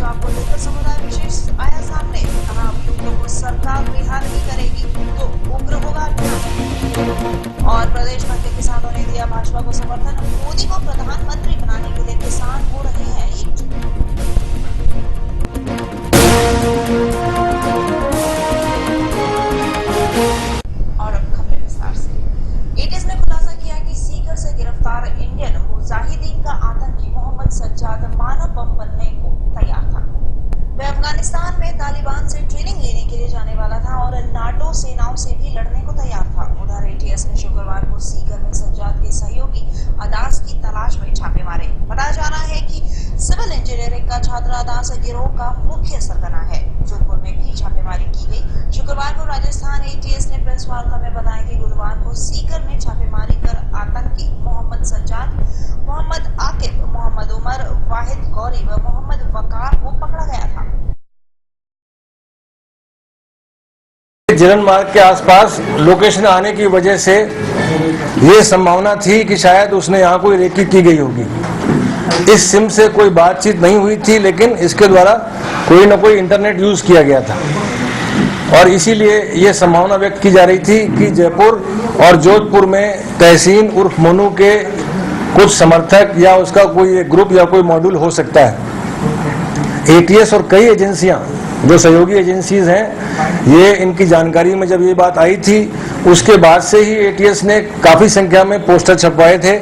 बचाव को लेकर समुदाय विशेष आया सामने। कहा अभियुक्तों को सरकार रिहा नहीं करेगी तो उग्र होगा अभियान। और प्रदेश भर के किसानों ने दिया भाजपा को समर्थन। मोदी को प्रधानमंत्री बनाने के लिए किसान हो रहे हैं एकजुट। और अब खबरें विस्तार से। एटीएस ने खुलासा किया कि सीकर से गिरफ्तार इंडियन मुजाहिदीन का आतंकी मोहम्मद सज्जाद मानव बम बनने को तैयार था। वह अफगानिस्तान में तालिबान से ट्रेनिंग लेने के लिए जाने वाला था और नाटो सेनाओं से भी लड़ने को तैयार था। उधर एटीएस ने शुक्रवार को सीकर में सज्जाद के सहयोगी अदास की तलाश में छापे मारे। बताया जा रहा है कि सिविल इंजीनियरिंग का छात्र अदास गिरोह का मुख्य सरगना है। जोधपुर में भी छापेमारी की गई। शुक्रवार को राजस्थान एटीएस ने प्रेस वार्ता में बताया कि गुरुवार को सीकर में छापेमारी कर आतंकी मोहम्मद सज्जाद, मोहम्मद आकिब, मोहम्मद उमर, वाहिद गौरी व मोहम्मद वकार को पकड़ा गया था। जिरन मार्ग के आसपास लोकेशन आने की वजह से ये संभावना थी कि शायद उसने यहाँ कोई रेकी की गई होगी। इस सिम से कोई बातचीत नहीं हुई थी, लेकिन इसके द्वारा कोई न कोई इंटरनेट यूज किया गया था और इसीलिए ये संभावना व्यक्त की जा रही थी कि जयपुर और जोधपुर में तहसीन उर्फ मोनू के कुछ समर्थक या उसका कोई ग्रुप या कोई मॉड्यूल हो सकता है। एटीएस और कई एजेंसियां जो सहयोगी एजेंसीज हैं, ये इनकी जानकारी में जब ये बात आई थी उसके बाद से ही एटीएस ने काफी संख्या में पोस्टर छपवाए थे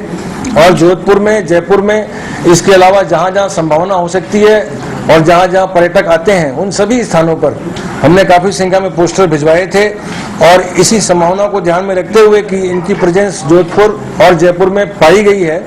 और जोधपुर में, जयपुर में, इसके अलावा जहां जहां संभावना हो सकती है और जहां जहां पर्यटक आते हैं उन सभी स्थानों पर हमने काफी संख्या में पोस्टर भिजवाए थे। और इसी संभावना को ध्यान में रखते हुए कि इनकी प्रेजेंस जोधपुर और जयपुर में पाई गई है,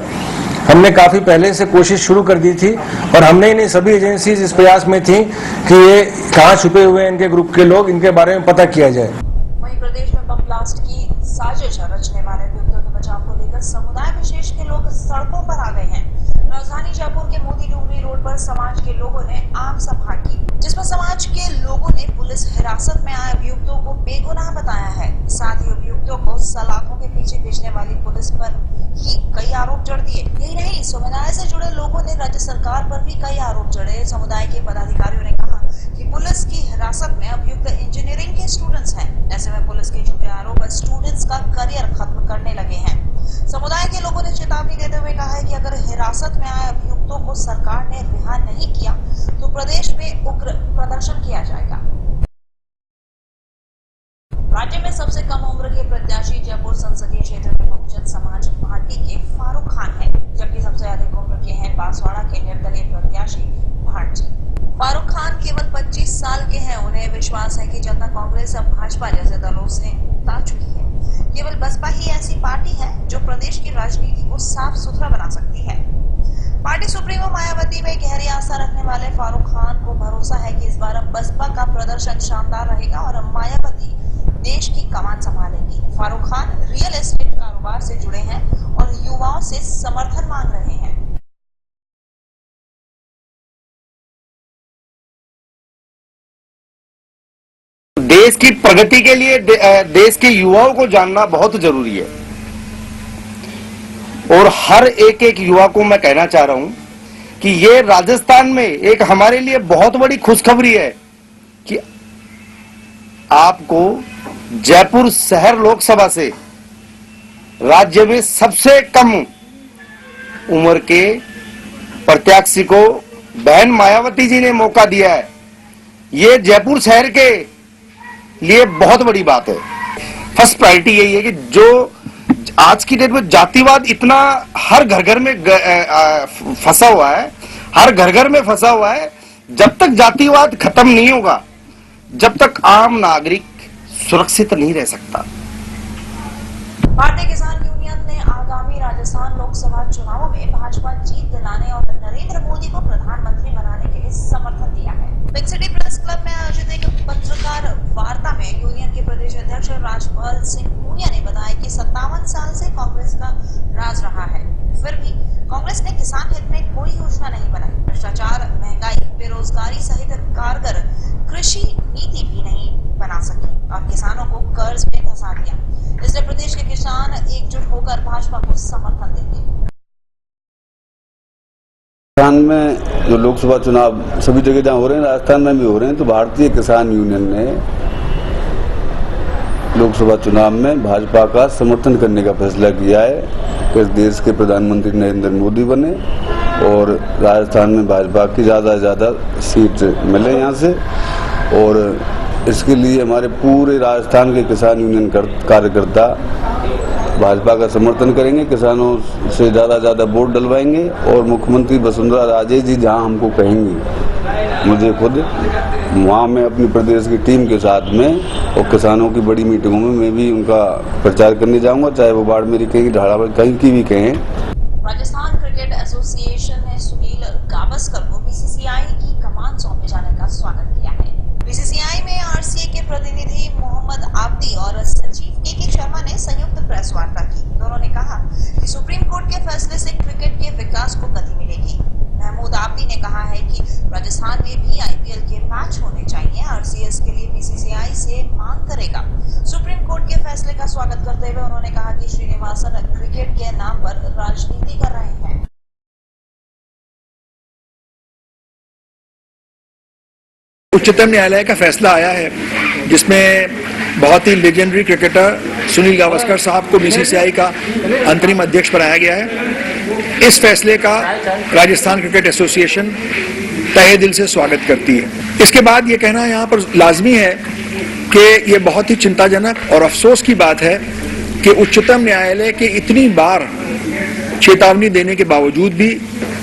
हमने काफी पहले से कोशिश शुरू कर दी थी और हमने इन्हें सभी एजेंसीज इस प्रयास में थी कि ये कहाँ छुपे हुए हैं इनके ग्रुप के लोग, इनके बारे में पता किया जाए। वहीं प्रदेश में बम ब्लास्ट की साजिश रचने वाले अभियुक्तों के बचाव को लेकर समुदाय विशेष के लोग सड़कों पर आ गए हैं। राजधानी जयपुर के मोती डूंगरी रोड पर समाज के लोगों ने आम सभा की, जिसमें समाज के लोगों ने पुलिस हिरासत में आए अभियुक्तों को बेगुनाह बताया है। साथ ही अभियुक्तों को सलाखों के पीछे भेजने वाली पुलिस पर ही कई आरोप जड़ दिए। यही नहीं, समुदाय से जुड़े लोगों ने राज्य सरकार पर भी कई आरोप जड़े। समुदाय के पदाधिकारियों ने कहा कि पुलिस की हिरासत में अभियुक्त इंजीनियरिंग के स्टूडेंट्स हैं। ऐसे में पुलिस के झूठे आरोप स्टूडेंट्स का करियर खत्म करने लगे हैं। समुदाय के लोगों ने चेतावनी देते हुए कहा है कि अगर हिरासत में आए अभियुक्तों को सरकार ने रिहा नहीं किया तो प्रदेश में उग्र प्रदर्शन किया जाएगा। राज्य में सबसे कम उम्र के प्रत्याशी जयपुर संसदीय क्षेत्र में बहुजन समाज पार्टी के फारूक खान हैं, जबकि सबसे अधिक उम्र के हैं बांसवाड़ा के निर्दलीय प्रत्याशी भाटजी। फारूक खान केवल 25 साल के हैं। उन्हें विश्वास है कि जनता कांग्रेस अब भाजपा जैसे दलों से उतार चुकी है। केवल बसपा ही ऐसी पार्टी है जो प्रदेश की राजनीति को साफ सुथरा बना सकती है। पार्टी सुप्रीमो मायावती में गहरी आस्था रखने वाले फारूक खान को भरोसा है कि इस बार बसपा का प्रदर्शन शानदार रहेगा और मायावती देश की कमान संभालेंगी। फारूक खान रियल एस्टेट कारोबार से जुड़े हैं और युवाओं से समर्थन मांग रहे हैं। देश की प्रगति के लिए देश के युवाओं को जानना बहुत जरूरी है और हर एक युवा को मैं कहना चाह रहा हूं कि ये राजस्थान में एक हमारे लिए बहुत बड़ी खुशखबरी है कि आपको जयपुर शहर लोकसभा से राज्य में सबसे कम उम्र के प्रत्याशी को बहन मायावती जी ने मौका दिया है। ये जयपुर शहर के लिए बहुत बड़ी बात है। फर्स्ट प्रायोरिटी यही है कि जो आज की डेट में जातिवाद इतना हर घर घर में फंसा हुआ है, हर घर घर में फंसा हुआ है। जब तक जातिवाद खत्म नहीं होगा, जब तक आम नागरिक सुरक्षित नहीं रह सकता। भारतीय किसान यूनियन ने आगामी राजस्थान लोकसभा चुनावों में भाजपा जीत दिलाने और नरेंद्र मोदी को प्रधानमंत्री बनाने के लिए समर्थन दिया है। पिंक सिटी प्रेस क्लब में आयोजित एक पत्रकार वार्ता में यूनियन के प्रदेश अध्यक्ष राजपाल सिंह पूनिया ने बताया कि 57 साल से कांग्रेस का राज रहा है, फिर भी कांग्रेस ने किसान हित में कोई योजना नहीं बनाई। भ्रष्टाचार, महंगाई, बेरोजगारी सहित कारगर कृषि नीति भी नहीं बना सकी और किसानों को कर्ज में फंसा दिया। इसलिए प्रदेश के किसान एकजुट होकर भाजपा को समर्थन देंगे। राजस्थान में जो लोकसभा चुनाव सभी जगह जहाँ हो रहे हैं, राजस्थान में भी हो रहे हैं, तो भारतीय किसान यूनियन ने लोकसभा चुनाव में भाजपा का समर्थन करने का फैसला किया है कि देश के प्रधानमंत्री नरेंद्र मोदी बने और राजस्थान में भाजपा की ज़्यादा से ज़्यादा सीट मिले यहाँ से। और इसके लिए हमारे पूरे राजस्थान के किसान यूनियन कार्यकर्ता भाजपा का समर्थन करेंगे, किसानों से ज़्यादा वोट डलवाएंगे और मुख्यमंत्री वसुंधरा राजे जी जहां हमको कहेंगी, मुझे खुद वहां मैं अपनी प्रदेश की टीम के साथ में और किसानों की बड़ी मीटिंगों में मैं भी उनका प्रचार करने जाऊंगा, चाहे वो बाड़मेरी कहीं ढाढ़ावल कहीं की भी कहें। राजस्थान क्रिकेट एसोसिएशन ने सुनील गावस्कर को बीसीसीआई की कमान सौंपे जाने का स्वागत किया है। बीसीसीआई में आरसीए के प्रतिनिधि मोहम्मद आब्दी और सचिव के शर्मा ने संयुक्त प्रेस वार्ता की। दोनों ने कहा कि सुप्रीम कोर्ट के फैसले से क्रिकेट के विकास को गति मिलेगी। महमूद आब्दी ने कहा है कि राजस्थान में भी आईपीएल के मैच होने चाहिए। आरसीए इसके लिए बीसीसीआई से मांग करेगा। सुप्रीम कोर्ट के फैसले का स्वागत करते हुए उन्होंने कहा कि श्रीनिवासन क्रिकेट के नाम पर राजनीति कर रहे हैं। उच्चतम न्यायालय का फैसला आया है जिसमें बहुत ही लेजेंडरी क्रिकेटर सुनील गावस्कर साहब को बीसीसीआई का अंतरिम अध्यक्ष बनाया गया है। इस फैसले का राजस्थान क्रिकेट एसोसिएशन तहे दिल से स्वागत करती है। इसके बाद ये कहना यहाँ पर लाजमी है कि ये बहुत ही चिंताजनक और अफसोस की बात है कि उच्चतम न्यायालय के इतनी बार चेतावनी देने के बावजूद भी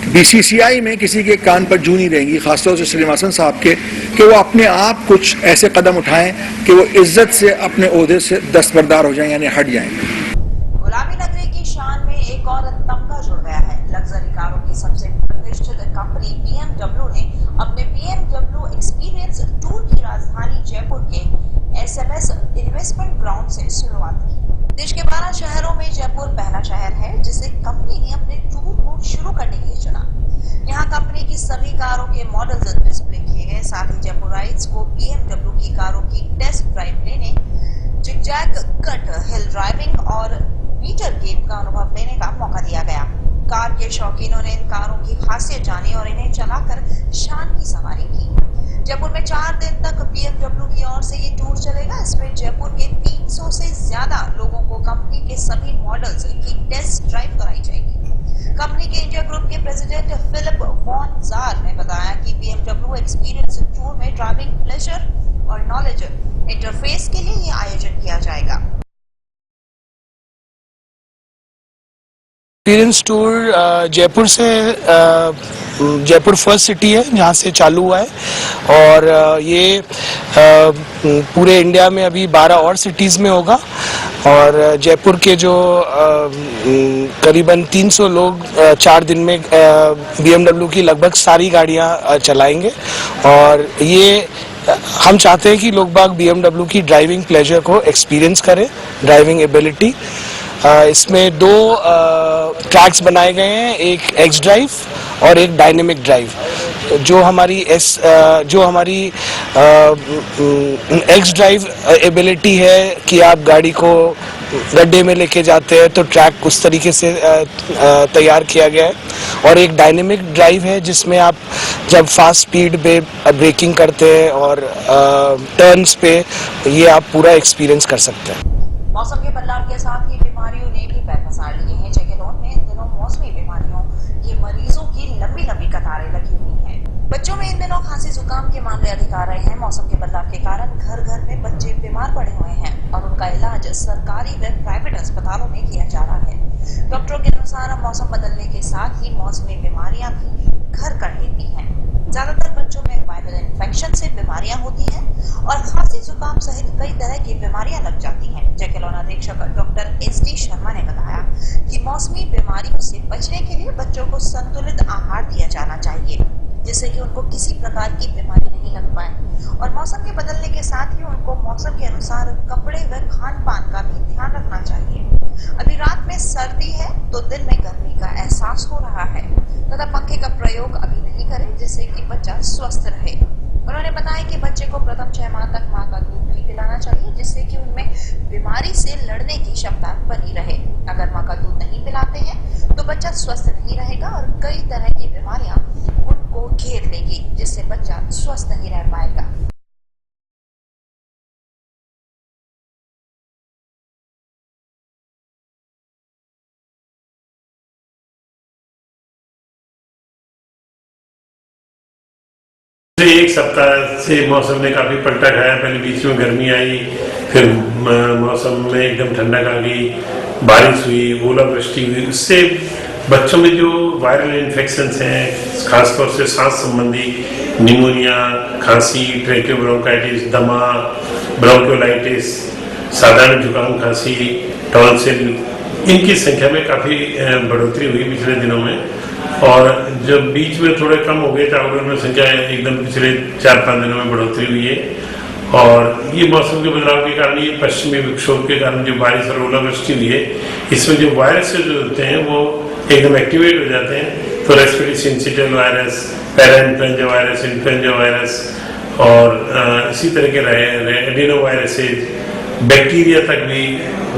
बीसीसीआई में किसी के कान पर जू नहीं रहेंगी, खासतौर से श्रीनिवासन साहब के, कि वो अपने आप कुछ ऐसे कदम उठाएं कि वो इज्जत से अपने ओहदे से दस्तबरदार हो जाएं, यानी हट जाएं। गुलाबी नगरी की शान में एक और तमगा जुड़ गया है। लग्जरी कारों की सबसे प्रतिष्ठित कंपनी BMW ने अपने BMW एक्सपीरियंस टूर की राजधानी जयपुर के SMS इन्वेस्टमेंट ग्राउंड से शुरुआत की। देश के 12 शहरों में जयपुर पहला शहर है जिसे कंपनी ने अपने टूर को शुरू करने के लिए चुना। यहाँ कंपनी की सभी कारों के मॉडल्स डिस्प्ले किए गए। साथ ही जयपुराइट्स को BMW की कारों की टेस्ट ड्राइव लेने, जिगजैग कट, हिल ड्राइविंग और मीटर गेम का अनुभव लेने का मौका दिया गया। कार के शौकीनों ने इन कारों की खासियत जानी और इन्हें चलाकर शान की सवारी की। जयपुर में 4 दिन तक BMW की ओर से ये टूर चलेगा। इसमें जयपुर के 300 से ज्यादा लोगों को कंपनी के सभी मॉडल्स की टेस्ट ड्राइव कराई जाएगी। कंपनी के इंडिया ग्रुप के प्रेसिडेंट फिलिप वॉन जार ने बताया कि BMW एक्सपीरियंस टूर में ड्राइविंग प्लेजर और नॉलेज इंटरफेस के लिए ये आयोजन किया जाएगा। एक्सपीरियंस टूर जयपुर से जयपुर फर्स्ट सिटी है जहाँ से चालू हुआ है और ये पूरे इंडिया में अभी 12 और सिटीज़ में होगा और जयपुर के जो करीबन 300 लोग 4 दिन में BMW की लगभग सारी गाड़ियाँ चलाएंगे और ये हम चाहते हैं कि लोग बाग BMW की ड्राइविंग प्लेजर को एक्सपीरियंस करें, ड्राइविंग एबिलिटी। इसमें 2 ट्रैक्स बनाए गए हैं, एक एक्स ड्राइव और एक डायनेमिक ड्राइव। जो हमारी एक्स ड्राइव एबिलिटी है कि आप गाड़ी को गड्ढे में लेके जाते हैं तो ट्रैक उस तरीके से तैयार किया गया है और एक डायनेमिक ड्राइव है जिसमें आप जब फास्ट स्पीड पे ब्रेकिंग करते हैं और टर्न्स पे ये आप पूरा एक्सपीरियंस कर सकते हैं। मौसम के बदलाव के साथ ही बीमारियों ने भी पैर पसार लिए हैं। जयकेलोन में इन दिनों मौसमी बीमारियों के मरीजों की लंबी कतारें लगी हुई हैं। बच्चों में इन दिनों खांसी जुकाम के मामले अधिक आ रहे हैं। मौसम के बदलाव के कारण घर में बच्चे बीमार पड़े हुए हैं और उनका इलाज सरकारी व प्राइवेट अस्पतालों में किया जा रहा है। डॉक्टरों के अनुसार मौसम बदलने के साथ ही मौसमी बीमारियां भी घर कर लेती हैं। ज्यादातर बच्चों में वायरल इन्फेक्शन से बीमारियां होती हैं और खांसी जुकाम सहित कई तरह की बीमारियां लग जाती हैं। जयकेलोन अधीक्षक डॉक्टर SD शर्मा ने बताया कि मौसमी बीमारियों से बचने के लिए बच्चों को संतुलित आहार दिया जाना चाहिए जिससे कि उनको किसी प्रकार की बीमारी नहीं लग पाए और मौसम के बदलने के साथ ही उनको मौसम के अनुसार कपड़े व खान पान का भी ध्यान रखना चाहिए। अभी रात में सर्दी है तो दिन में गर्मी का एहसास हो रहा है तथा पंखे का प्रयोग अभी नहीं करें जिससे कि बच्चा स्वस्थ रहे। उन्होंने बताया कि बच्चे को प्रथम 6 माह तक मां का दूध नहीं पिलाना चाहिए जिससे कि उनमें बीमारी से लड़ने की क्षमता बनी रहे। अगर मां का दूध नहीं पिलाते हैं तो बच्चा स्वस्थ नहीं रहेगा और कई तरह की बीमारियां जिससे बच्चा स्वस्थ नहीं रह पाएगा। एक सप्ताह से मौसम ने काफी पलटा खाया। पहले बीच में गर्मी आई, फिर मौसम में एकदम ठंडक आ गई, बारिश हुई, ओलावृष्टि हुई। उससे बच्चों में जो वायरल इन्फेक्शंस हैं, खासतौर से सांस संबंधी निमोनिया, खांसी, ट्रैकोब्रोंकाइटिस, दमा, ब्रोंकोलाइटिस, साधारण जुकाम, खांसी, टॉन्सिल, इनकी संख्या में काफी बढ़ोतरी हुई पिछले दिनों में। और जब बीच में थोड़े कम हो गए थे आउटडोर में संख्या, एकदम पिछले 4-5 दिनों में बढ़ोतरी हुई है। और ये मौसम के बदलाव के कारण, ये पश्चिमी विक्षोभ के कारण जो बारिश और ओलावृष्टि हुई है, इसमें जो वायरस जो होते हैं वो एकदम एक्टिवेट हो जाते हैं। तो respiratory sensitive virus, para influenza virus, influenza virus और इसी तरह के एडिनो वायरसेज, बैक्टीरिया तक भी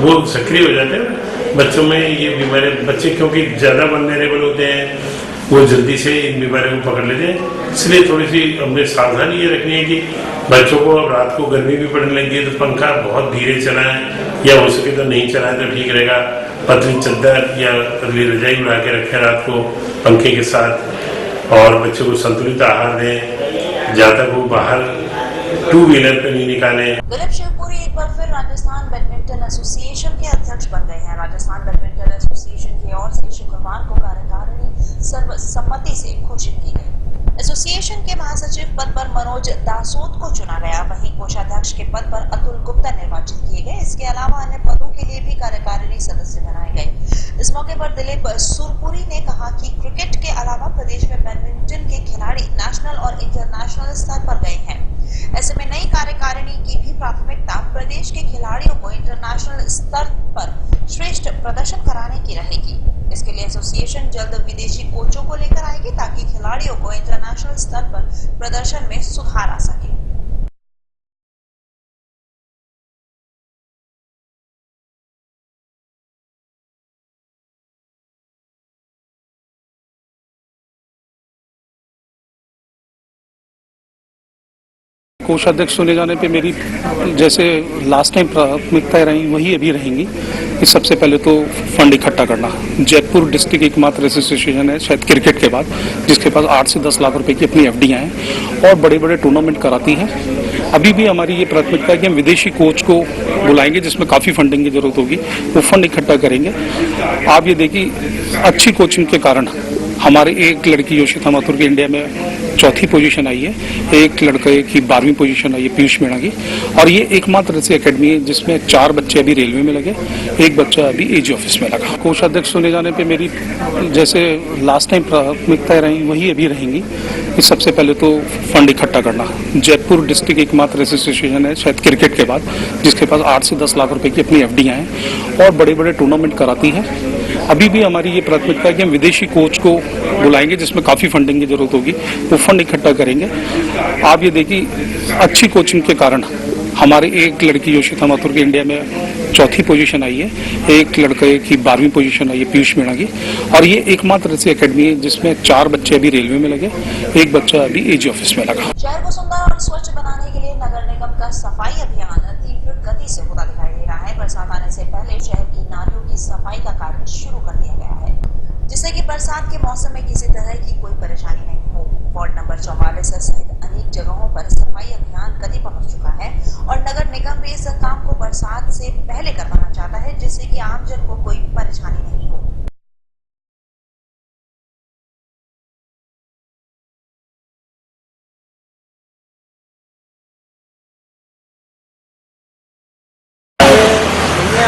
वो सक्रिय हो जाते हैं बच्चों में। ये बीमारी बच्चे क्योंकि ज़्यादा वल्नरेबल होते हैं, वो जल्दी से इन बीमारियों को पकड़ लेते हैं। इसलिए थोड़ी सी हमें सावधानी ये रखनी है कि बच्चों को अब रात को गर्मी भी पड़ने लगी है तो पंखा बहुत धीरे चलाएं, या हो सके तो नहीं चलाएं तो ठीक रहेगा। पतली चादर या पतली रजाई उड़ा के रखें रात को पंखे के साथ। और बच्चों को संतुलित आहार दें, जहाँ तक वो बाहर 2 व्हीलर पे नहीं निकालें। दिलीप शिवपुरी एक बार फिर राजस्थान बैडमिंटन एसोसिएशन के अध्यक्ष बन गए हैं। राजस्थान बैडमिंटन एसोसिएशन की ओर से शुक्रवार को कार्यकारिणी सर्वसम्मति से घोषित की गई। एसोसिएशन के महासचिव पद पर मनोज दासोत को चुना गया, वहीं कोषाध्यक्ष के पद पर अतुल गुप्ता निर्वाचित किए गए। इसके अलावा अन्य पदों के लिए भी कार्यकारिणी सदस्य बनाए गए। इस मौके पर दिलीप शिवपुरी ने कहा कि क्रिकेट के अलावा प्रदेश में बैडमिंटन के खिलाड़ी नेशनल और इंटरनेशनल स्तर पर गए हैं। ऐसे में नई कार्यकारिणी की भी प्राथमिकता प्रदेश के खिलाड़ियों को इंटरनेशनल स्तर पर श्रेष्ठ प्रदर्शन कराने की रहेगी। इसके लिए एसोसिएशन जल्द विदेशी कोचों को लेकर आएगी ताकि खिलाड़ियों को इंटरनेशनल स्तर पर प्रदर्शन में सुधार आ सके। कोषाध्यक्ष चुने जाने पे मेरी जैसे लास्ट टाइम प्राथमिकताएं रही वही अभी रहेंगी। कि सबसे पहले तो फंड इकट्ठा करना। जयपुर डिस्ट्रिक्ट एकमात्र एसोसिएशन है शायद क्रिकेट के बाद जिसके पास 8 से 10 लाख रुपए की अपनी एफडीआं हैं और बड़े बड़े टूर्नामेंट कराती है। अभी भी हमारी ये प्राथमिकता है कि हम विदेशी कोच को बुलाएंगे जिसमें काफ़ी फंडिंग की जरूरत होगी, वो फंड इकट्ठा करेंगे। आप ये देखिए अच्छी कोचिंग के कारण हमारे एक लड़की योशिता माथुर की इंडिया में 4थी पोजीशन आई है, एक लड़के की 12वीं पोजीशन आई है पीयूष मीणा की, और ये एकमात्र ऐसी अकेडमी है जिसमें 4 बच्चे अभी रेलवे में लगे, एक बच्चा अभी एजी ऑफिस में लगा। कोषाध्यक्ष चुने जाने पे मेरी जैसे लास्ट टाइम प्राथमिकताएं रही वही अभी रहेंगी। कि सबसे पहले तो फंड इकट्ठा करना। जयपुर डिस्ट्रिक्ट एकमात्र एसोसिएशन है शायद क्रिकेट के बाद जिसके पास 8 से 10 लाख रुपए की अपनी एफडीआं हैं और बड़े बड़े टूर्नामेंट कराती है। अभी भी हमारी ये प्राथमिकता है कि हम विदेशी कोच को बुलाएंगे जिसमें काफ़ी फंडिंग की जरूरत होगी, वो फंड इकट्ठा करेंगे। आप ये देखिए अच्छी कोचिंग के कारण हमारे एक लड़की योशिता माथुर की इंडिया में 4थी पोजीशन आई है, एक लड़के की 12वीं पोजीशन आई है पीयूष मीणा की, और ये एकमात्र ऐसी अकेडमी है जिसमें 4 बच्चे अभी रेलवे में लगे, एक बच्चा अभी एजी ऑफिस में लगा। शहर को सुंदर और स्वच्छ बनाने के लिए नगर निगम का सफाई अभियान तीव्र गति से होता दिखाई दे रहा है। बरसात आने से पहले शहर की नालियों की सफाई का कार्य शुरू कर दिया गया है जिससे कि बरसात के मौसम में किसी तरह की कोई परेशानी नहीं हो। वार्ड नंबर 44 सहित अनेक जगहों पर सफाई अभियान गति पकड़ चुका है और नगर निगम भी इस काम को बरसात से पहले करवाना चाहता है जिससे कि आमजन को कोई परेशानी नहीं हो।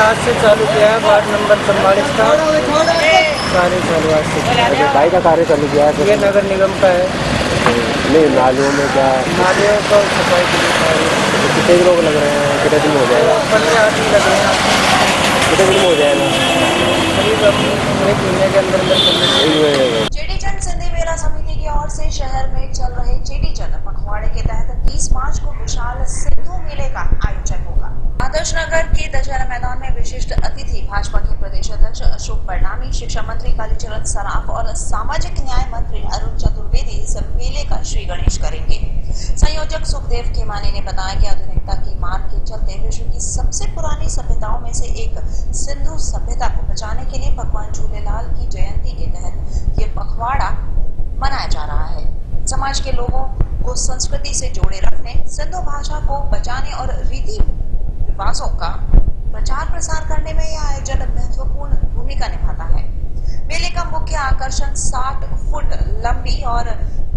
आज से चालू किया है वार्ड नंबर 44 का कार्य चालू आज से भाई का कार्य चालू किया है। ये नगर निगम का है। नहीं नालियों में क्या नालियों को सफाई के लिए कितने लोग लग रहे हैं, कितने दिन हो जाएगा? 15 आदमी लग रहे हैं। कितने दिन हो जाएगा? करीब 1 महीने के अंदर। चेटीचंद सिंधी मेला समिति की ओर से शहर में चल रहे चेटीचंद पखवाड़े के तहत 30 मार्च को विशाल सिंधु मेले का आयोजन होगा। आदर्श नगर के दशहरा मैदान में विशिष्ट अतिथि भाजपा के प्रदेश अध्यक्ष अशोक परनामी, शिक्षा मंत्री कालीचरण सराफ और सामाजिक न्याय मंत्री अरुण चतुर्वेदी द्विवेदी इस मेले का श्री गणेश करेंगे। संयोजक सुखदेव खेमानी ने बताया कि आधुनिकता की मार के चलते विश्व की सबसे पुरानी सभ्यताओं में से एक सिंधु सभ्यता को बचाने के लिए भगवान झूलेलाल की जयंती के तहत ये पखवाड़ा मनाया जा रहा है। समाज के लोगों को संस्कृति से जोड़े रखने, सिंधु भाषा को बचाने और रीति रिवाजों का प्रचार प्रसार करने में यह आयोजन महत्वपूर्ण भूमिका निभाता है। मेले का मुख्य आकर्षण 60 फुट लंबी और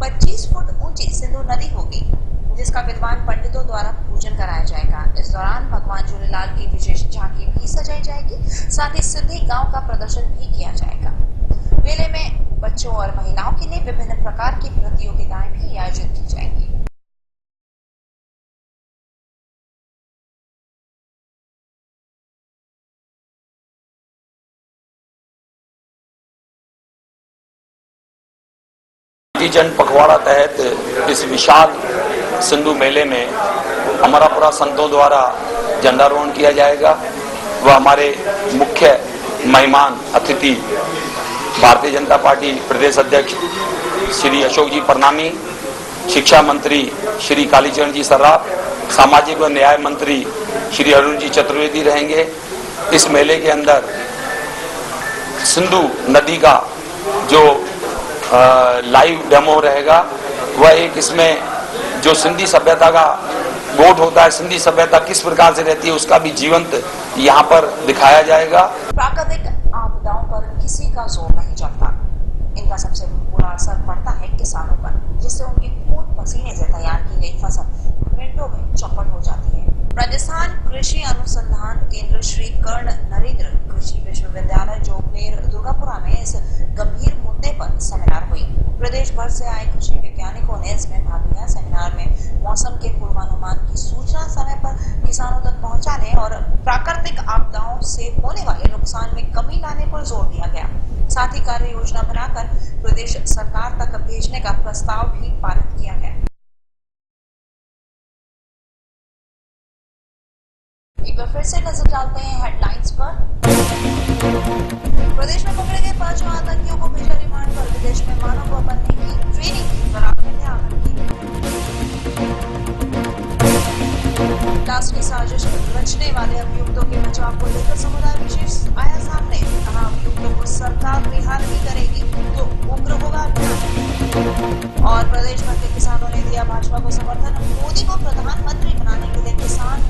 25 फुट ऊंची सिंधु नदी होगी, जिसका विद्वान पंडितों द्वारा पूजन कराया जाएगा। इस दौरान भगवान झूलेलाल की विशेष झांकी भी सजाई जाएगी, साथ ही सिंधी गांव का प्रदर्शन भी किया जाएगा। मेले में बच्चों और महिलाओं के लिए विभिन्न प्रकार की प्रतियोगिताएं भी आयोजित की जाएंगी। जन पखवाड़ा तहत इस विशाल सिंधु मेले में अमरापुरा संतों द्वारा झंडारोहण किया जाएगा। वह हमारे मुख्य मेहमान अतिथि भारतीय जनता पार्टी प्रदेश अध्यक्ष श्री अशोक जी परनामी, शिक्षा मंत्री श्री कालीचरण जी सर्राफ, सामाजिक व न्याय मंत्री श्री अरुण जी चतुर्वेदी रहेंगे। इस मेले के अंदर सिंधु नदी का जो लाइव डेमो रहेगा, वह एक इसमें जो सिंधी सभ्यता का बोट होता है, सिंधी सभ्यता किस प्रकार से रहती है, उसका भी जीवंत यहाँ पर दिखाया जाएगा। प्राकृतिक आपदाओं पर किसी का जोर नहीं चलता। इनका सबसे बुरा असर पड़ता है किसानों पर, जिससे उनके खून पसीने से तैयार की गई फसल मिनटों में चौपट हो जाती है। राजस्थान कृषि अनुसंधान केंद्र श्री कर्ण नरेंद्र कृषि विश्वविद्यालय जोगनेर दुर्गापुरा में इस गंभीर मुद्दे पर सेमिनार हुई। प्रदेश भर से आए कृषि वैज्ञानिकों ने इसमें भाग लिया। सेमिनार में मौसम के पूर्वानुमान की सूचना समय पर किसानों तक पहुंचाने और प्राकृतिक आपदाओं से होने वाले नुकसान में कमी लाने पर जोर दिया गया। साथ ही कार्य योजना बनाकर प्रदेश सरकार तक भेजने का प्रस्ताव भी पारित किया गया। एक बार फिर से नजर डालते हैं हेडलाइंस पर। प्रदेश में पकड़े गए 5 आतंकियों को भेजा रिमांड पर। विदेश में मानव बनने की ट्रेनिंग बराबर ने आतंकी ब्लास्ट की साजिश रचने वाले अभियुक्तों के बचाव को लेकर समुदाय विशेष आया सामने। कहा अभियुक्तों को सरकार रिहा नहीं करेगी तो उग्र होगा अभियान। और प्रदेश भर के किसानों ने दिया भाजपा को समर्थन। मोदी को प्रधानमंत्री बनाने के लिए किसान